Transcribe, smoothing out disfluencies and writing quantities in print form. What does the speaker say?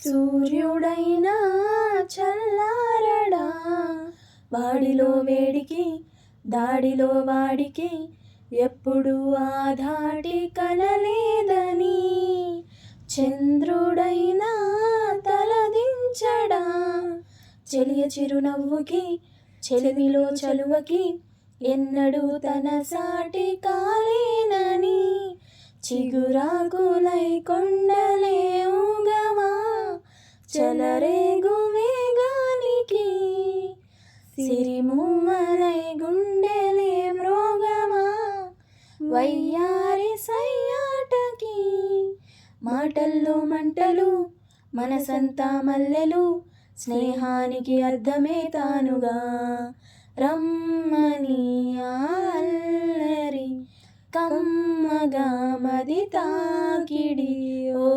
సూర్యుడైనా చల్లారడా, వాడిలో వేడికి దాడిలో వాడికి ఎప్పుడు ఆ ధాటి కనలేదని. చంద్రుడైనా తలదించడా, చెలియ చిరునవ్వుకి చెలిమిలో చలువకి ఎన్నడూ తన సాటి కాలేనని. చిగురాకులై కొండలే ఊగవా, చలరేగు వేగానికి సిరిమూవలై గుండెలే మ్రోగవా, వయ్యారి సయ్యాటకి. మాటల్లో మంటలు మనసంతా మల్లెలు, స్నేహానికి అర్థమే తానుగా. రమ్మని అల్లరి కమ్మగా మది తాకిడి, ఓ